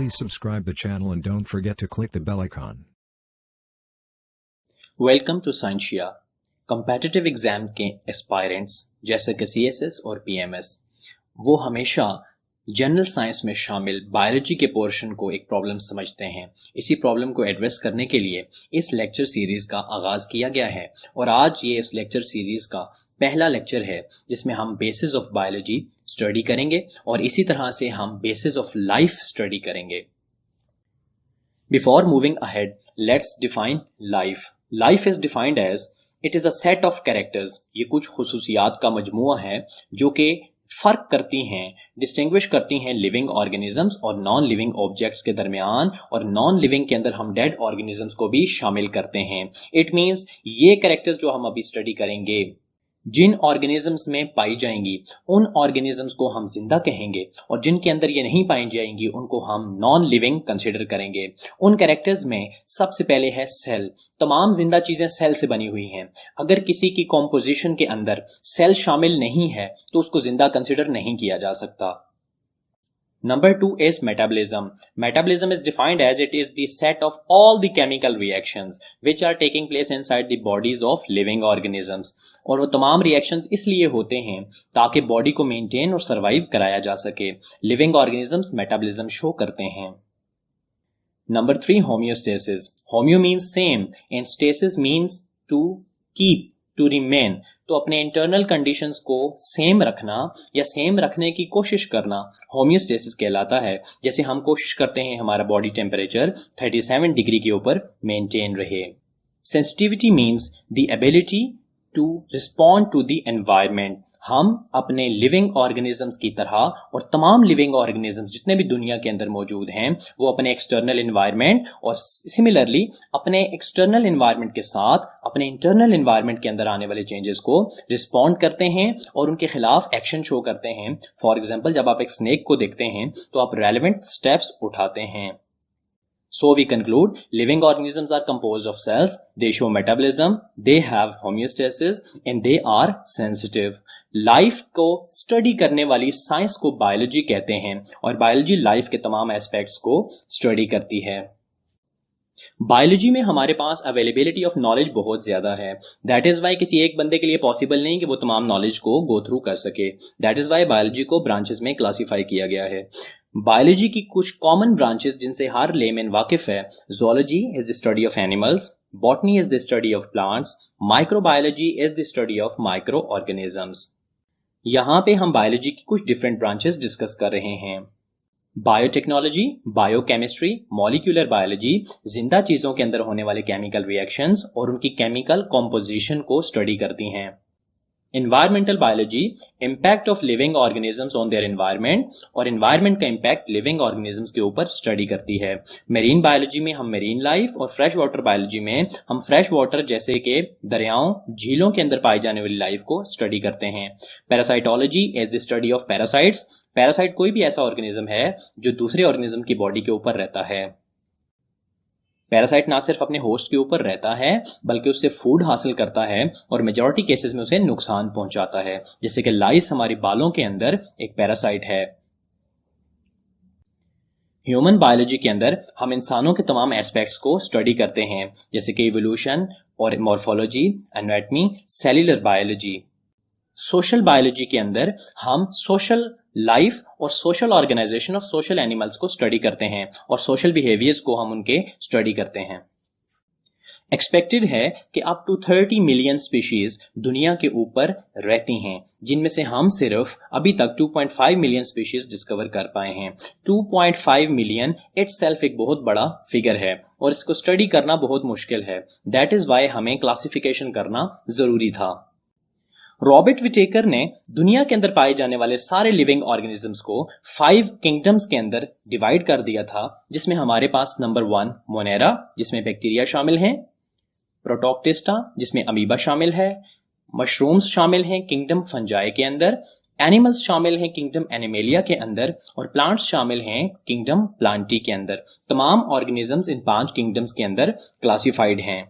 Please subscribe the channel and don't forget to click the bell icon. Welcome to Scientia. Competitive exam के aspirants जैसे कि CSS और PMS वो हमेशा general science में शामिल बायोलॉजी के पोर्शन को एक प्रॉब्लम समझते हैं। इसी प्रॉब्लम को एड्रेस करने के लिए इस लेक्चर सीरीज का आगाज किया गया है और आज ये इस लेक्चर सीरीज का पहला लेक्चर है जिसमें हम बेसिस ऑफ बायोलॉजी स्टडी करेंगे और इसी तरह से हम बेसिस ऑफ लाइफ स्टडी करेंगे। Before moving ahead, let's define life. Life is defined as it is a set of characters। ये कुछ खुसूसियात का मजमुआ है जो कि फर्क करती हैं, डिस्टिंग्विश करती हैं लिविंग ऑर्गेनिजम्स और नॉन लिविंग ऑब्जेक्ट्स के दरमियान, और नॉन लिविंग के अंदर हम डेड ऑर्गेनिजम्स को भी शामिल करते हैं। इट मींस ये कैरेक्टर्स जो हम अभी स्टडी करेंगे जिन ऑर्गेनिजम्स में पाई जाएंगी उन ऑर्गेनिजम्स को हम जिंदा कहेंगे और जिनके अंदर ये नहीं पाई जाएंगी उनको हम नॉन लिविंग कंसीडर करेंगे। उन कैरेक्टर्स में सबसे पहले है सेल। तमाम जिंदा चीजें सेल से बनी हुई हैं। अगर किसी की कॉम्पोजिशन के अंदर सेल शामिल नहीं है तो उसको जिंदा कंसीडर नहीं किया जा सकता। Number 2 is metabolism. Metabolism is defined as it is the set of all the chemical reactions which are taking place inside the bodies of living organisms. और वो तमाम reactions इसलिए होते हैं ताकि बॉडी को मेंटेन और सर्वाइव कराया जा सके। लिविंग ऑर्गेनिजम्स मेटाबॉलिज्म शो करते हैं। Number 3, homeostasis. Homeo means same and stasis means to keep, to remain। तो अपने इंटरनल कंडीशंस को सेम रखना या सेम रखने की कोशिश करना होमियोस्टेसिस कहलाता है। जैसे हम कोशिश करते हैं हमारा बॉडी टेम्परेचर 37 डिग्री के ऊपर मेंटेन रहे। Sensitivity means the ability to respond to the environment. हम अपने लिविंग ऑर्गेनिजम्स की तरह और तमाम लिविंग ऑर्गेनिजम्स जितने भी दुनिया के अंदर मौजूद हैं वो अपने एक्सटर्नल एनवायरनमेंट और सिमिलरली अपने एक्सटर्नल एनवायरनमेंट के साथ अपने इंटरनल एनवायरनमेंट के अंदर आने वाले चेंजेस को रिस्पॉन्ड करते हैं और उनके खिलाफ एक्शन शो करते हैं। फॉर एग्जाम्पल, जब आप एक स्नेक को देखते हैं तो आप रेलेवेंट स्टेप्स उठाते हैं। So we conclude living organisms are composed of cells, they show metabolism, they have homeostasis and they are sensitive। Life को स्टडी करने वाली साइंस को बायोलॉजी कहते हैं और बायोलॉजी लाइफ के तमाम एस्पेक्ट्स को स्टडी करती है। बायोलॉजी में हमारे पास अवेलेबिलिटी ऑफ नॉलेज बहुत ज्यादा है। दैट इज वाई किसी एक बंदे के लिए पॉसिबल नहीं कि वो तमाम नॉलेज को गो थ्रू कर सके। दैट इज वाई बायोलॉजी को ब्रांचेस में क्लासिफाई किया गया है। बायोलॉजी की कुछ कॉमन ब्रांचेस जिनसे हर लेमैन वाकिफ है। Zoology is the study of animals, botany is the study of plants, microbiology is the study of micro organisms. यहाँ पे हम बायोलॉजी की कुछ डिफरेंट ब्रांचेस डिस्कस कर रहे हैं। बायोटेक्नोलॉजी, बायोकेमिस्ट्री, मॉलिक्यूलर बायोलॉजी जिंदा चीजों के अंदर होने वाले केमिकल रिएक्शंस और उनकी केमिकल कॉम्पोजिशन को स्टडी करती हैं। Environmental biology, impact of living organisms on their environment और एनवायरनमेंट का इम्पैक्ट लिविंग ऑर्गेनिजम्स के ऊपर स्टडी करती है। मेरीन बायोलॉजी में हम मेरीन लाइफ और फ्रेश वाटर बायोलॉजी में हम फ्रेश वाटर जैसे कि दरियाओं, झीलों के अंदर पाई जाने वाली लाइफ को स्टडी करते हैं। Parasitology is the study of parasites. Parasite कोई भी ऐसा ऑर्गेनिज्म है जो दूसरे ऑर्गेनिज्म की बॉडी के ऊपर रहता है। पैरासाइट ना सिर्फ अपने होस्ट के ऊपर रहता है बल्कि उससे फूड हासिल करता है और मेजॉरिटी केसेस में उसे नुकसान पहुंचाता है। जैसे कि लाइस हमारी बालों के अंदर एक पैरासाइट है। ह्यूमन बायोलॉजी के अंदर हम इंसानों के तमाम एस्पेक्ट्स को स्टडी करते हैं जैसे कि इवोल्यूशन और morphology, anatomy, cellular biology. Social biology के अंदर हम सोशल लाइफ और social organisation of social animals को स्टडी करते हैं और सोशल बिहेवियर्स को हम उनके स्टडी करते हैं। एक्सपेक्टेड है कि अप टू 30 मिलियन स्पीशीज दुनिया के ऊपर रहती हैं जिनमें से हम सिर्फ अभी तक 2.5 मिलियन स्पीशीज डिस्कवर कर पाए हैं। 2.5 मिलियन इटसेल्फ एक बहुत बड़ा फिगर है और इसको स्टडी करना बहुत मुश्किल है। दैट इज वाई हमें क्लासिफिकेशन करना जरूरी था। रॉबर्ट विटेकर ने दुनिया के अंदर पाए जाने वाले सारे लिविंग ऑर्गेनिजम्स को 5 किंगडम्स के अंदर डिवाइड कर दिया था जिसमें हमारे पास नंबर 1 मोनेरा जिसमें बैक्टीरिया शामिल हैं, प्रोटोक्टिस्टा जिसमें अमीबा शामिल है, मशरूम्स शामिल हैं किंगडम फंजाई के अंदर, एनिमल्स शामिल हैं किंगडम एनिमेलिया के अंदर और प्लांट्स शामिल हैं किंगडम प्लांटी के अंदर। तमाम ऑर्गेनिजम्स इन 5 किंगडम्स के अंदर क्लासिफाइड हैं।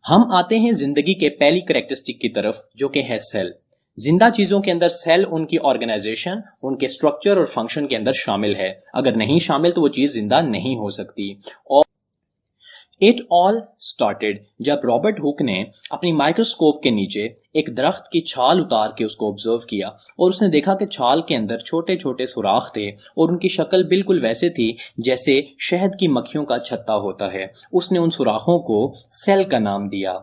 हम आते हैं जिंदगी के पहली कैरेक्टरिस्टिक की तरफ जो कि है सेल। जिंदा चीजों के अंदर सेल उनकी ऑर्गेनाइजेशन, उनके स्ट्रक्चर और फंक्शन के अंदर शामिल है। अगर नहीं शामिल तो वो चीज जिंदा नहीं हो सकती। और इट ऑल स्टार्टेड जब रॉबर्ट हुक ने अपनी माइक्रोस्कोप के नीचे एक दरख्त की छाल उतार के उसको ऑब्जर्व किया और उसने देखा कि छाल के अंदर छोटे छोटे सुराख थे और उनकी शक्ल बिल्कुल वैसे थी जैसे शहद की मक्खियों का छत्ता होता है। उसने उन सुराखों को सेल का नाम दिया।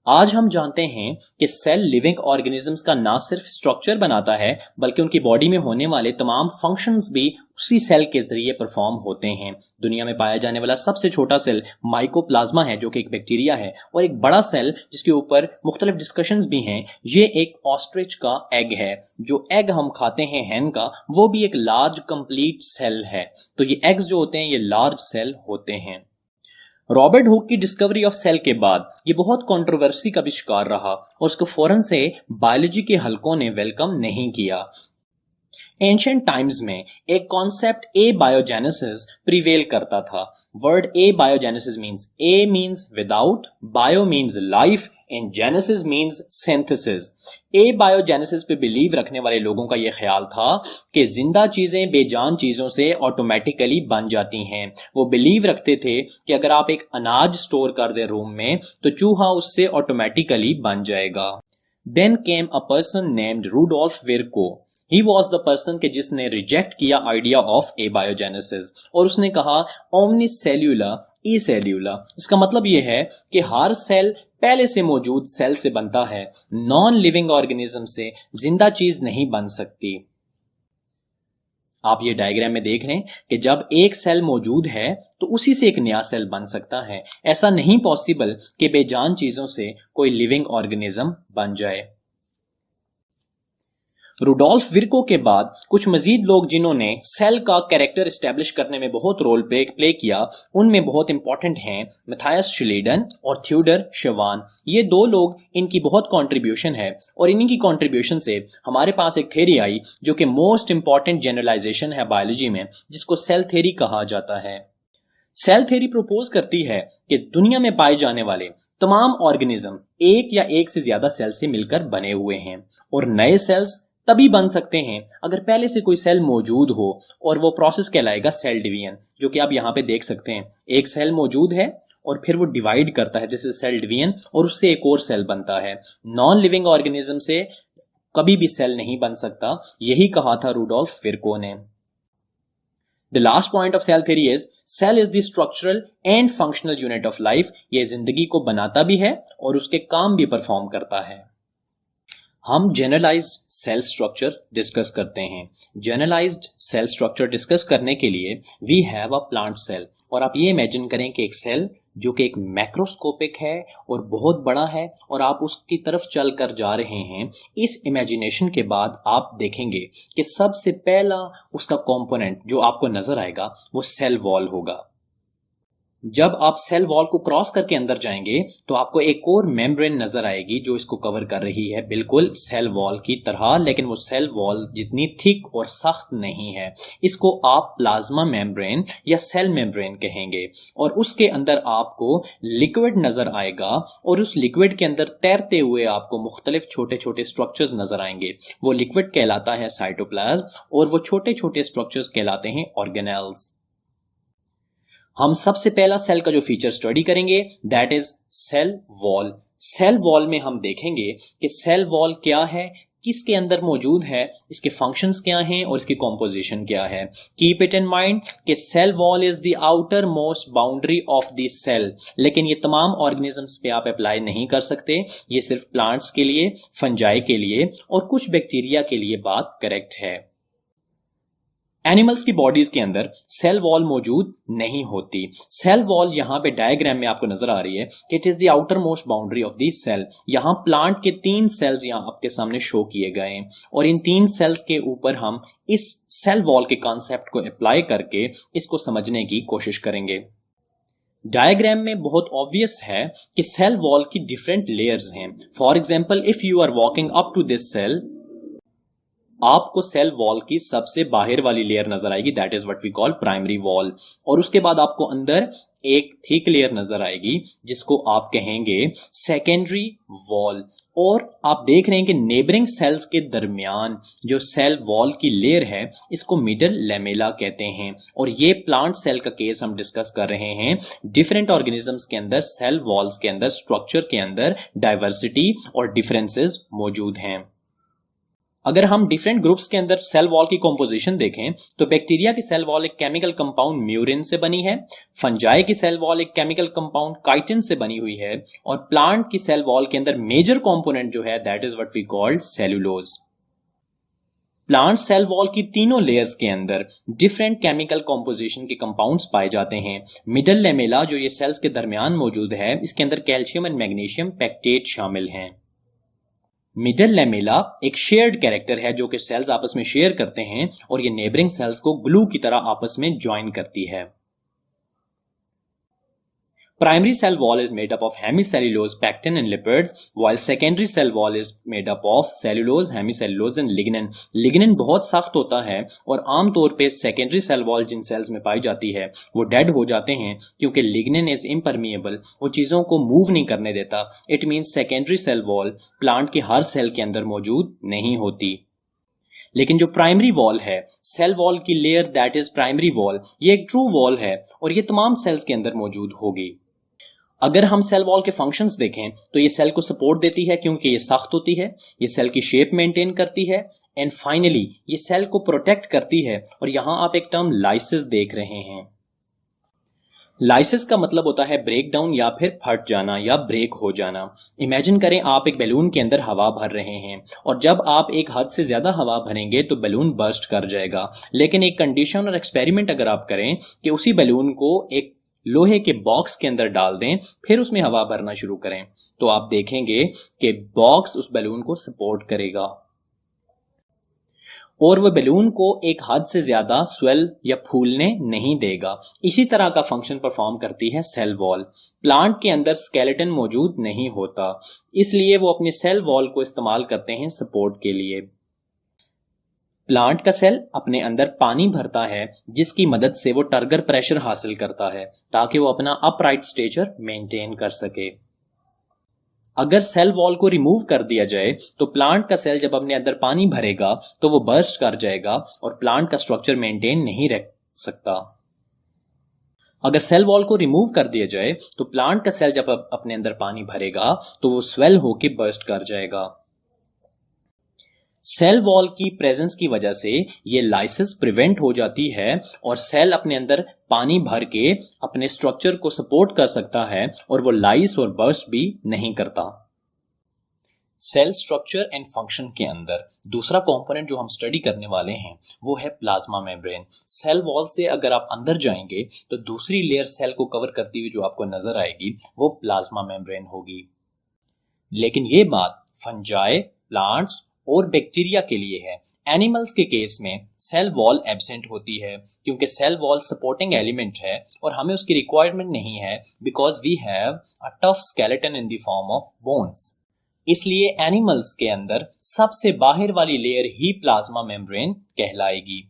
आज हम जानते हैं कि सेल लिविंग ऑर्गेनिजम्स का ना सिर्फ स्ट्रक्चर बनाता है बल्कि उनकी बॉडी में होने वाले तमाम फंक्शंस भी उसी सेल के जरिए परफॉर्म होते हैं। दुनिया में पाया जाने वाला सबसे छोटा सेल माइकोप्लाज्मा है जो कि एक बैक्टीरिया है, और एक बड़ा सेल जिसके ऊपर मुख्तलिफ डिस्कशंस भी हैं, ये एक ऑस्ट्रिच का एग है। जो एग हम खाते हैं हैन का, वो भी एक लार्ज कंप्लीट सेल है। तो ये एग्स जो होते हैं ये लार्ज सेल होते हैं। रॉबर्ट हुक की डिस्कवरी ऑफ सेल के बाद ये बहुत कंट्रोवर्सी का भी शिकार रहा और उसको फौरन से बायोलॉजी के हलकों ने वेलकम नहीं किया। एंशिएंट टाइम्स में एक कॉन्सेप्ट ए बायोजेनेसिस प्रिवेल करता था। Word a biogenesis means A means without, bio means life and genesis means synthesis. A biogenesis पे बिलीव रखने वाले लोगों का यह ख्याल था कि जिंदा चीजें बेजान चीजों से ऑटोमेटिकली बन जाती हैं। वो बिलीव रखते थे कि अगर आप एक अनाज स्टोर कर दे रूम में तो चूहा उससे ऑटोमेटिकली बन जाएगा। Then came a person named Rudolf Virchow. He was the person के जिसने रिजेक्ट किया आइडिया ऑफ ए बायोजेनेसिस और उसने कहा ओमनी सेल्यूला ई सेल्यूला। इसका मतलब यह है कि हर सेल पहले से मौजूद सेल से बनता है। नॉन लिविंग ऑर्गेनिज्म से जिंदा चीज नहीं बन सकती। आप ये डायग्राम में देख रहे हैं कि जब एक सेल मौजूद है तो उसी से एक नया सेल बन सकता है। ऐसा नहीं पॉसिबल कि बेजान चीजों से कोई लिविंग ऑर्गेनिज्म बन जाए। रूडोल्फ विर्को के बाद कुछ मजीद लोग जिन्होंने सेल का कैरेक्टर एस्टेब्लिश करने में बहुत रोल प्ले किया, उनमें बहुत इंपॉर्टेंट हैं मैथियस श्लेडन और थियोडर शेवान। ये दो लोग, इनकी बहुत कंट्रीब्यूशन है और इन्हीं की कंट्रीब्यूशन से हमारे पास एक थ्योरी आई जो कि मोस्ट इंपॉर्टेंट जनरलाइजेशन है बायोलॉजी में, जिसको सेल थ्योरी कहा जाता है। सेल थ्योरी प्रपोज करती है कि दुनिया में पाए जाने वाले तमाम ऑर्गेनिज्म एक या एक से ज्यादा सेल से मिलकर बने हुए हैं और नए सेल्स तभी बन सकते हैं अगर पहले से कोई सेल मौजूद हो, और वो प्रोसेस कहलाएगा सेल डिवीजन, जो कि आप यहाँ पे देख सकते हैं। एक सेल मौजूद है और फिर वो डिवाइड करता है, दिस इज सेल डिवीजन, और उससे एक और सेल बनता है। नॉन लिविंग ऑर्गेनिज्म से कभी भी सेल नहीं बन सकता, यही कहा था रूडोल्फ विर्को ने। The last point of cell theory is cell is the structural and functional unit of life। ये जिंदगी को बनाता भी है और उसके काम भी परफॉर्म करता है। हम जनरलाइज्ड सेल स्ट्रक्चर डिस्कस करते हैं। जनरलाइज्ड सेल स्ट्रक्चर डिस्कस करने के लिए we have a plant cell, और आप ये इमेजिन करें कि एक सेल जो कि एक मैक्रोस्कोपिक है और बहुत बड़ा है और आप उसकी तरफ चल कर जा रहे हैं। इस इमेजिनेशन के बाद आप देखेंगे कि सबसे पहला उसका कंपोनेंट जो आपको नजर आएगा वो सेल वॉल होगा। जब आप सेल वॉल को क्रॉस करके अंदर जाएंगे तो आपको एक और मेम्ब्रेन नजर आएगी जो इसको कवर कर रही है, बिल्कुल सेल वॉल की तरह, लेकिन वो सेल वॉल जितनी थिक और सख्त नहीं है। इसको आप प्लाज्मा मेम्ब्रेन या सेल मेम्ब्रेन कहेंगे। और उसके अंदर आपको लिक्विड नजर आएगा और उस लिक्विड के अंदर तैरते हुए आपको मुख्तलिफ छोटे छोटे स्ट्रक्चर्स नजर आएंगे। वो लिक्विड कहलाता है साइटोप्लाज्म और वो छोटे छोटे स्ट्रक्चर्स कहलाते हैं ऑर्गेनेल्स। हम सबसे पहला सेल का जो फीचर स्टडी करेंगे that is cell wall. Cell wall में हम देखेंगे कि सेल वॉल क्या है, किसके अंदर मौजूद है, इसके फंक्शंस क्या हैं और इसकी कॉम्पोजिशन क्या है। कीप इट इन माइंड कि cell wall is the outermost boundary of the cell, लेकिन ये तमाम ऑर्गेनिजम्स पे आप अप्लाई नहीं कर सकते। ये सिर्फ प्लांट्स के लिए, फंजाई के लिए और कुछ बैक्टीरिया के लिए बात करेक्ट है। एनिमल्स की बॉडीज के अंदर सेल वॉल मौजूद नहीं होती। सेल वॉल यहां पे डायग्राम में आपको नजर आ रही है कि it is the outermost boundary of the cell. यहां प्लांट के 3 सेल्स यहां आपके सामने शो किए गए हैं और इन 3 सेल्स के ऊपर हम इस सेल वॉल के कॉन्सेप्ट को अप्लाई करके इसको समझने की कोशिश करेंगे। डायग्राम में बहुत ऑब्वियस है कि सेल वॉल की डिफरेंट लेयर्स हैं। For example, if you are walking up to this cell, आपको सेल वॉल की सबसे बाहर वाली लेयर नजर आएगी, that is what we call primary wall. और उसके बाद आपको अंदर एक थिक लेयर नजर आएगी जिसको आप कहेंगे सेकेंडरी वॉल। और आप देख रहे हैं कि नेबरिंग सेल्स के दरमियान जो सेल वॉल की लेयर है इसको मिडल लेमेला कहते हैं। और ये प्लांट सेल का केस हम डिस्कस कर रहे हैं। डिफरेंट ऑर्गेनिजम्स के अंदर सेल वॉल्स के अंदर स्ट्रक्चर के अंदर डाइवर्सिटी और डिफरेंसेस मौजूद हैं। अगर हम डिफरेंट ग्रुप्स के अंदर सेल वॉल की कॉम्पोजिशन देखें तो बैक्टीरिया की सेल वॉल एक केमिकल कंपाउंड म्यूरिन से बनी है, फंजाई की सेल वॉल एक केमिकल कंपाउंड काइटिन से बनी हुई है, और प्लांट की सेल वॉल के अंदर मेजर कंपोनेंट जो है that is what we called cellulose. Plant cell wall की तीनों लेयर्स के अंदर डिफरेंट केमिकल कॉम्पोजिशन के कंपाउंड्स पाए जाते हैं। मिडल लेमेला जो ये सेल्स के दरमियान मौजूद है इसके अंदर कैल्शियम एंड मैग्नीशियम पैक्टेट शामिल हैं। मिडल लेमेला एक शेयर्ड कैरेक्टर है जो कि सेल्स आपस में शेयर करते हैं और ये नेबरिंग सेल्स को ग्लू की तरह आपस में ज्वाइन करती है। Primary cell wall is made up of hemicellulose, pectin and lipids, while secondary cell wall is made up of cellulose, hemicellulose and lignin. Lignin बहुत सख्त होता है और आमतौर पे सेकेंडरी सेल वॉल जिन सेल्स में पाई जाती है वो डेड हो जाते हैं क्योंकि लिग्निन इज इम्परमिएबल, वो चीज़ों को मूव नहीं करने देता। It means secondary cell wall plant के हर सेल के अंदर मौजूद नहीं होती। लेकिन जो प्राइमरी वॉल है, सेल वॉल की layer that is primary wall, ये एक ट्रू वॉल है और ये तमाम सेल्स के अंदर मौजूद होगी। अगर हम सेल वॉल के फंक्शंस देखें तो ये सेल को सपोर्ट देती है क्योंकि ये सख्त होती है, ये सेल की शेप मेंटेन करती है, एंड फाइनली ये सेल को प्रोटेक्ट करती है। और यहां आप एक टर्म लाइसिस देख रहे हैं। लाइसिस का मतलब होता है ब्रेक डाउन या फिर फट जाना या ब्रेक हो जाना। इमेजिन करें आप एक बैलून के अंदर हवा भर रहे हैं और जब आप एक हद से ज्यादा हवा भरेंगे तो बैलून बर्स्ट कर जाएगा। लेकिन एक कंडीशन और एक्सपेरिमेंट अगर आप करें कि उसी बैलून को एक लोहे के बॉक्स के अंदर डाल दें फिर उसमें हवा भरना शुरू करें तो आप देखेंगे कि बॉक्स उस बैलून को सपोर्ट करेगा और वह बैलून को एक हद से ज्यादा स्वेल या फूलने नहीं देगा। इसी तरह का फंक्शन परफॉर्म करती है सेल वॉल। प्लांट के अंदर स्केलेटन मौजूद नहीं होता, इसलिए वो अपनी सेल वॉल को इस्तेमाल करते हैं सपोर्ट के लिए। प्लांट का सेल अपने अंदर पानी भरता है जिसकी मदद से वो टर्गर प्रेशर हासिल करता है ताकि वो अपना अपराइट स्टेचर मेंटेन कर सके। अगर सेल वॉल को रिमूव कर दिया जाए तो प्लांट का सेल जब अपने अंदर पानी भरेगा तो वो बर्स्ट कर जाएगा और प्लांट का स्ट्रक्चर मेंटेन नहीं रह सकता। अगर सेल वॉल को रिमूव कर दिया जाए तो प्लांट का सेल जब अपने अंदर पानी भरेगा तो वो स्वेल होकर बर्स्ट कर जाएगा। सेल वॉल की प्रेजेंस की वजह से ये लाइसिस प्रिवेंट हो जाती है और सेल अपने अंदर पानी भर के अपने स्ट्रक्चर को सपोर्ट कर सकता है और वो लाइस और बर्स्ट भी नहीं करता। सेल स्ट्रक्चर एंड फंक्शन के अंदर दूसरा कंपोनेंट जो हम स्टडी करने वाले हैं वो है प्लाज्मा मेम्ब्रेन। सेल वॉल से अगर आप अंदर जाएंगे तो दूसरी लेयर सेल को कवर करती हुई जो आपको नजर आएगी वो प्लाज्मा मेम्ब्रेन होगी। लेकिन ये बात फंजाई, प्लांट्स और बैक्टीरिया के लिए है। एनिमल्स के केस में सेल वॉल एब्सेंट होती है क्योंकि सेल वॉल सपोर्टिंग एलिमेंट है और हमें उसकी रिक्वायरमेंट नहीं है because we have a tough skeleton in the form of bones. इसलिए एनिमल्स के अंदर सबसे बाहर वाली लेयर ही प्लाज्मा मेम्ब्रेन कहलाएगी।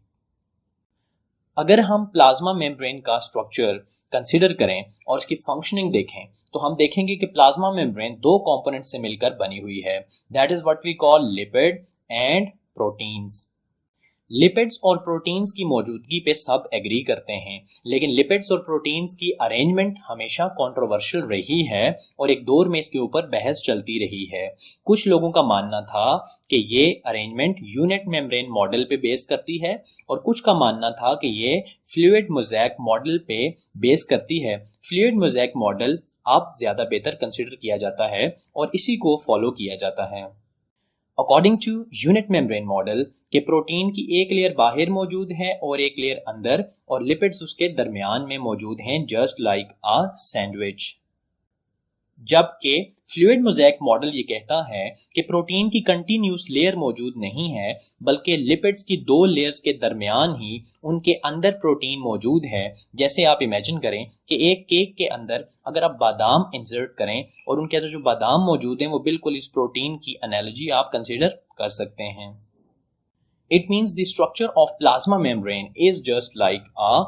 अगर हम प्लाज्मा मेम्ब्रेन का स्ट्रक्चर कंसीडर करें और इसकी फंक्शनिंग देखें तो हम देखेंगे कि प्लाज्मा मेम्ब्रेन दो कंपोनेंट से मिलकर बनी हुई है, that is what we call lipid and proteins. Lipids और प्रोटीन्स की मौजूदगी पे सब एग्री करते हैं, लेकिन लिपिड्स और प्रोटीन्स की अरेंजमेंट हमेशा कंट्रोवर्शियल रही है और एक दौर में इसके ऊपर बहस चलती रही है। कुछ लोगों का मानना था कि ये अरेंजमेंट यूनिट मेम्ब्रेन मॉडल पे बेस करती है और कुछ का मानना था कि ये फ्लूइड मोज़ेक मॉडल पे बेस करती है। फ्लूइड मोज़ेक मॉडल अब ज्यादा बेहतर कंसिडर किया जाता है और इसी को फॉलो किया जाता है। According to unit membrane model के प्रोटीन की एक लेयर बाहर मौजूद है और एक लेयर अंदर और लिपिड्स उसके दरमियान में मौजूद हैं, जस्ट लाइक अ सैंडविच। जबकि फ्लूइड मोज़ेक मॉडल ये कहता है कि प्रोटीन की कंटिन्यूस लेयर मौजूद नहीं है बल्कि लिपिड्स की दो लेयर्स के दरमियान ही उनके अंदर प्रोटीन मौजूद है। जैसे आप इमेजिन करें कि एक केक के अंदर अगर आप बादाम इंसर्ट करें और उनके अंदर जो बादाम मौजूद हैं वो बिल्कुल इस प्रोटीन की एनालॉजी आप कंसिडर कर सकते हैं। It means the structure of plasma membrane is just like a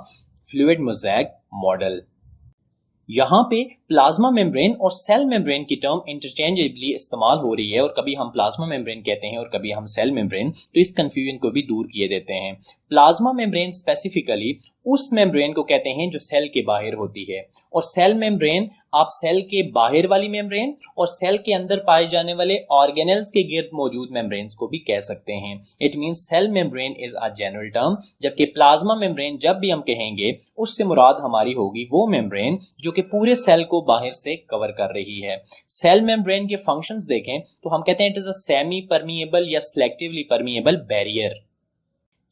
fluid mosaic model. यहाँ पे प्लाज्मा मेम्ब्रेन और सेल मेम्ब्रेन की टर्म इंटरचेंजेबली इस्तेमाल हो रही है और कभी हम प्लाज्मा मेम्ब्रेन कहते हैं और कभी हम सेल मेम्ब्रेन, तो इस कंफ्यूजन को भी दूर किए देते हैं। प्लाज्मा मेम्ब्रेन स्पेसिफिकली उस मेम्ब्रेन को कहते हैं जो सेल के बाहर होती है, और सेल मेम्ब्रेन आप सेल के बाहर वाली मेम्ब्रेन और सेल के अंदर पाए जाने वाले ऑर्गेनेल्स के गिर्द मौजूद मेम्ब्रेन्स को भी कह सकते हैं। It means cell membrane is a general term, जबकि प्लाज्मा मेम्ब्रेन जब भी हम कहेंगे उससे मुराद हमारी होगी वो मेम्ब्रेन जो कि पूरे सेल को बाहर से कवर कर रही है। सेल मेम्ब्रेन के फंक्शंस देखें तो हम कहते हैं it is a semi permeable या selectively permeable barrier.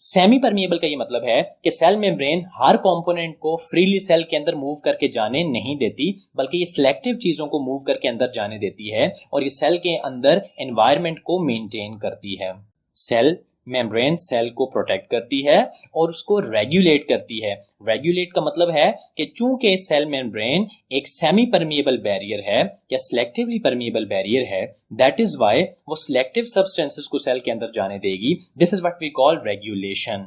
Semi permeable का ये मतलब है कि सेल मेम्ब्रेन हर कंपोनेंट को फ्रीली सेल के अंदर मूव करके जाने नहीं देती, बल्कि ये सिलेक्टिव चीजों को मूव करके अंदर जाने देती है और ये सेल के अंदर एनवायरनमेंट को मेंटेन करती है। सेल मेम्ब्रेन सेल को प्रोटेक्ट करती है और उसको रेगुलेट करती है। रेगुलेट का मतलब है कि चूंकि सेल मेम्ब्रेन एक सेमी परमिएबल बैरियर है या सिलेक्टिवली परमिएबल बैरियर है, दैट इज व्हाई वो सिलेक्टिव सब्सटेंसेस को सेल के अंदर जाने देगी। This is what we call regulation.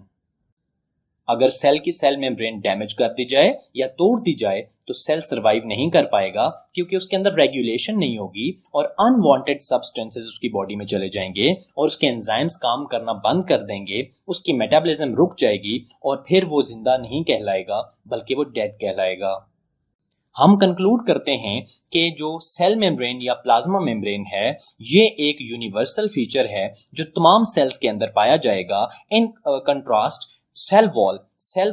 अगर सेल की सेल मेम्ब्रेन डैमेज कर दी जाए या तोड़ दी जाए तो सेल सरवाइव नहीं कर पाएगा, क्योंकि उसके अंदर रेगुलेशन नहीं होगी और अनवांटेड सब्सटेंसेस उसकी बॉडी में चले जाएंगे और उसके एंजाइम्स काम करना बंद कर देंगे, उसकी मेटाबॉलिज्म रुक जाएगी और फिर वो जिंदा नहीं कहलाएगा बल्कि वो डेड कहलाएगा। हम कंक्लूड करते हैं कि जो सेल मेम्ब्रेन या प्लाज्मा मेम्ब्रेन है ये एक यूनिवर्सल फीचर है जो तमाम सेल्स के अंदर पाया जाएगा। In contrast cell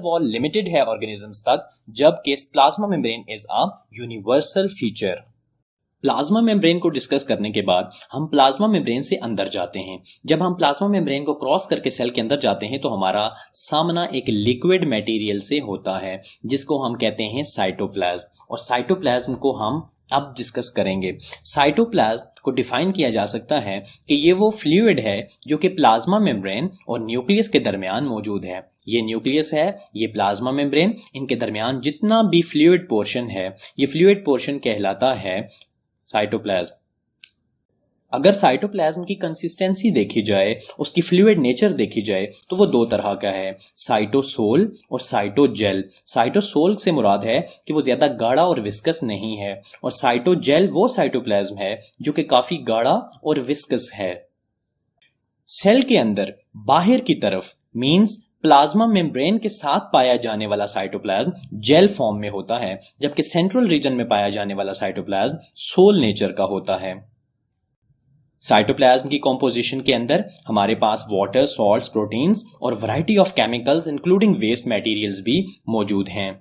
wall limited है ऑर्गेनिजम्स तक, जबकि plasma membrane is a universal feature. Plasma membrane को डिस्कस करने के बाद हम प्लाज्मा मेम्ब्रेन से अंदर जाते हैं। जब हम प्लाज्मा मेम्ब्रेन को क्रॉस करके सेल के अंदर जाते हैं तो हमारा सामना एक लिक्विड मटेरियल से होता है जिसको हम कहते हैं साइटोप्लाज्म, और साइटोप्लाज्म को हम अब डिस्कस करेंगे। साइटोप्लाज्म को डिफाइन किया जा सकता है कि ये वो फ्लूइड है जो कि प्लाज्मा मेम्ब्रेन और न्यूक्लियस के दरमियान मौजूद है। ये न्यूक्लियस है, ये प्लाज्मा मेम्ब्रेन, इनके दरमियान जितना भी फ्लूइड पोर्शन है ये फ्लूइड पोर्शन कहलाता है साइटोप्लाज्म। अगर साइटोप्लाज्म की कंसिस्टेंसी देखी जाए, उसकी फ्लूइड नेचर देखी जाए, तो वो दो तरह का है, साइटोसोल और साइटोजेल। साइटोसोल से मुराद है कि वो ज्यादा गाढ़ा और विस्कस नहीं है, और साइटोजेल वो साइटोप्लाज्म है जो कि काफी गाढ़ा और विस्कस है। सेल के अंदर बाहर की तरफ मींस प्लाज्मा मेम्ब्रेन के साथ पाया जाने वाला साइटोप्लाज्म जेल फॉर्म में होता है, जबकि सेंट्रल रीजन में पाया जाने वाला साइटोप्लाज्म सोल नेचर का होता है। साइटोप्लाज्म की कॉम्पोजिशन के अंदर हमारे पास वाटर, सॉल्ट्स, प्रोटीन्स और variety of chemicals including waste materials भी मौजूद हैं।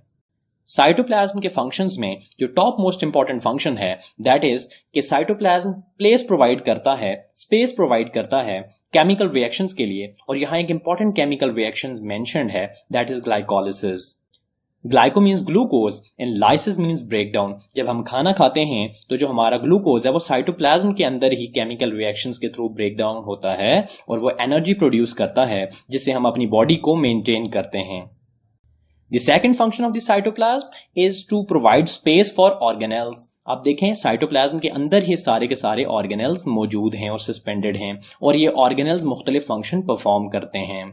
साइटोप्लाज्म के फंक्शंस में जो टॉप मोस्ट इंपॉर्टेंट फंक्शन है दैट इज कि साइटोप्लाज्म प्लेस प्रोवाइड करता है, स्पेस प्रोवाइड करता है केमिकल रिएक्शंस के लिए, और यहाँ एक इंपॉर्टेंट केमिकल रिएक्शन मेंशन्ड है that is glycolysis. Glyco means glucose and lysis means breakdown. जब हम खाना खाते हैं तो जो हमारा ग्लूकोज है वो साइटोप्लाज्म के अंदर ही केमिकल रिएक्शंस के थ्रू ब्रेकडाउन होता है और वो एनर्जी प्रोड्यूस करता है जिससे हम अपनी बॉडी को मेंटेन करते हैं। The second function of the cytoplasm is to provide space for organelles. आप देखें साइटोप्लाज्म के अंदर ही सारे के सारे ऑर्गेनेल्स मौजूद हैं और सस्पेंडेड हैं, और ये ऑर्गेनेल्स मुख्तलिफ फंक्शन परफॉर्म करते हैं।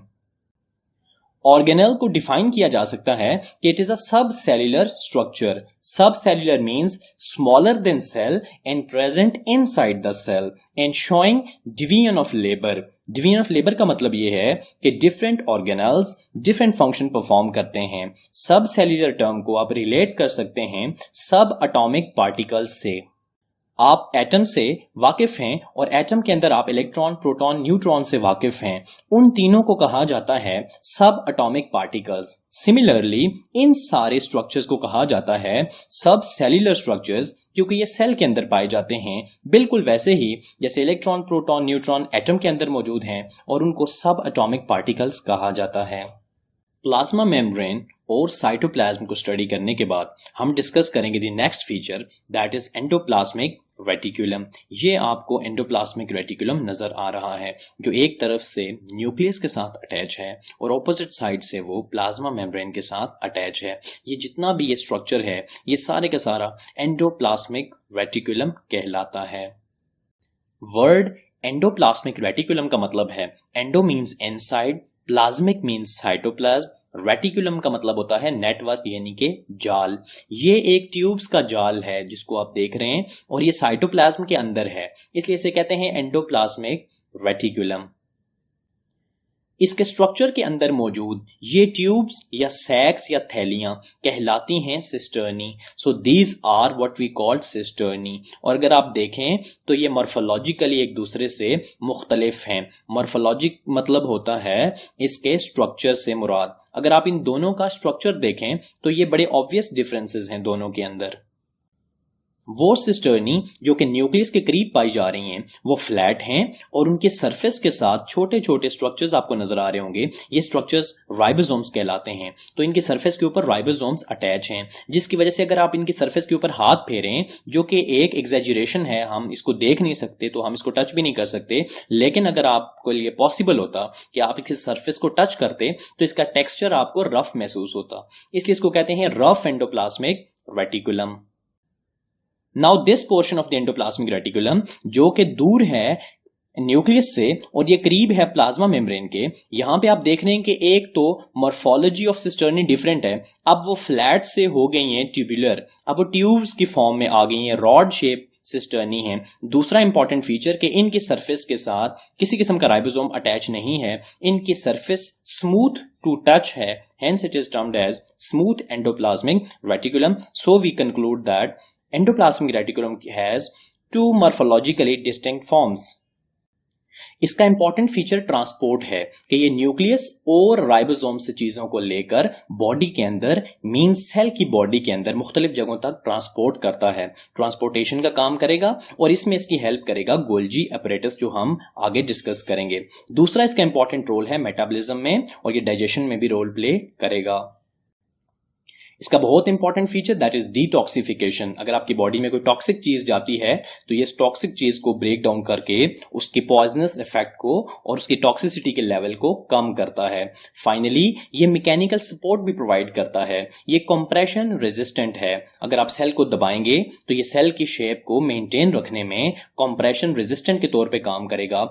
ऑर्गेनेल को डिफाइन किया जा सकता है कि it is a sub cellular structure. Sub cellular means smaller than cell and present inside the cell and showing division of labour. Division of labour का मतलब ये है कि different organelles different function perform करते हैं। सब सेल्यूलर टर्म को आप रिलेट कर सकते हैं सब एटॉमिक पार्टिकल्स से। आप एटम से वाकिफ हैं और एटम के अंदर आप इलेक्ट्रॉन, प्रोटॉन, न्यूट्रॉन से वाकिफ हैं। उन तीनों को कहा जाता है सब एटॉमिक पार्टिकल्स। सिमिलरली इन सारे स्ट्रक्चर्स को कहा जाता है सब सेल्यूलर स्ट्रक्चर्स, क्योंकि ये सेल के अंदर पाए जाते हैं बिल्कुल वैसे ही जैसे इलेक्ट्रॉन, प्रोटॉन, न्यूट्रॉन एटम के अंदर मौजूद हैं, और उनको सब एटॉमिक पार्टिकल्स कहा जाता है। प्लाज्मा मेम्ब्रेन और साइटोप्लाज्म को स्टडी करने के बाद हम डिस्कस करेंगे the next feature that is endoplasmic reticulum. ये आपको एंडोप्लाज्मिक रेटिकुलम नजर आ रहा है जो एक तरफ से न्यूक्लियस के साथ अटैच है और ऑपोजिट साइड से वो प्लाज्मा मेम्ब्रेन के साथ अटैच है। ये जितना भी ये स्ट्रक्चर है ये सारे का सारा एंडोप्लाज्मिक रेटिकुलम कहलाता है। वर्ड एंडोप्लाज्मिक रेटिकुलम का मतलब है endo means inside, plasmic means cytoplasm, reticulum का मतलब होता है नेटवर्क यानी कि जाल। ये एक ट्यूब्स का जाल है जिसको आप देख रहे हैं और ये साइटोप्लाज्म के अंदर है, इसलिए इसे कहते हैं एंडोप्लाज्मिक रेटिकुलम। इसके स्ट्रक्चर के अंदर मौजूद ये ट्यूब्स या सैक्स या थैलियां कहलाती हैं cisternae. So these are what we called cisternae. और अगर आप देखें तो ये मॉर्फोलॉजिकली एक दूसरे से मुख्तलिफ हैं। मॉर्फोलॉजिक मतलब होता है इसके स्ट्रक्चर से मुराद। अगर आप इन दोनों का स्ट्रक्चर देखें तो ये बड़े ऑब्वियस डिफरेंसेस हैं दोनों के अंदर। वो सिस्टर्नी जो कि न्यूक्लियस के करीब पाई जा रही हैं वो फ्लैट हैं और उनके सरफेस के साथ छोटे छोटे स्ट्रक्चर्स आपको नजर आ रहे होंगे। ये स्ट्रक्चर्स राइबोसोम्स कहलाते हैं। तो इनके सरफेस के ऊपर राइबोसोम्स अटैच हैं, जिसकी वजह से अगर आप इनकी सरफेस के ऊपर हाथ फेरें, जो कि एक एग्जैजुरेशन है, हम इसको देख नहीं सकते तो हम इसको टच भी नहीं कर सकते, लेकिन अगर आपको ये पॉसिबल होता कि आप इसके सरफेस को टच करते तो इसका टेक्सचर आपको रफ महसूस होता, इसलिए इसको कहते हैं rough endoplasmic reticulum. Now this portion of the endoplasmic reticulum जो कि दूर है न्यूक्लियस से और ये करीब है प्लाज्मा मेम्ब्रेन के, यहां पे आप देख रहे हैं कि एक तो मॉर्फोलॉजी ऑफ सिस्टर्नी डिफरेंट है। अब वो फ्लैट से हो गई हैं ट्यूबुलर, अब वो ट्यूब्स की फॉर्म में आ गई हैं, रॉड शेप सिस्टर्नी है। दूसरा इंपॉर्टेंट फीचर कि इनकी सरफेस के साथ किसी किस्म का राइबोसोम अटैच नहीं है, इनकी सरफेस स्मूथ टू टच है, hence it is termed as smooth endoplasmic reticulum. So we conclude that endoplasmic reticulum has two morphologically distinct forms. इसका इंपॉर्टेंट फीचर ट्रांसपोर्ट है कि ये न्यूक्लियस और राइबोसोम से चीजों को लेकर बॉडी के अंदर, मीन सेल की बॉडी के अंदर मुख्तलिफ जगहों तक ट्रांसपोर्ट करता है, ट्रांसपोर्टेशन का काम करेगा और इसमें इसकी हेल्प करेगा गोल्जी अपरेटस जो हम आगे डिस्कस करेंगे। दूसरा इसका इंपॉर्टेंट रोल है मेटाबॉलिज्म में और ये डाइजेशन में भी रोल प्ले करेगा। इसका बहुत important feature that is detoxification. अगर आपकी बॉडी में कोई टॉक्सिक चीज जाती है तो ये टॉक्सिक चीज को ब्रेक डाउन करके उसकी पॉइजनस इफेक्ट को और उसकी टॉक्सिसिटी के लेवल को कम करता है। फाइनली ये मैकेनिकल सपोर्ट भी प्रोवाइड करता है। ये कंप्रेशन रेजिस्टेंट है, अगर आप सेल को दबाएंगे तो ये सेल की शेप को मेंटेन रखने में कंप्रेशन रेजिस्टेंट के तौर पे काम करेगा।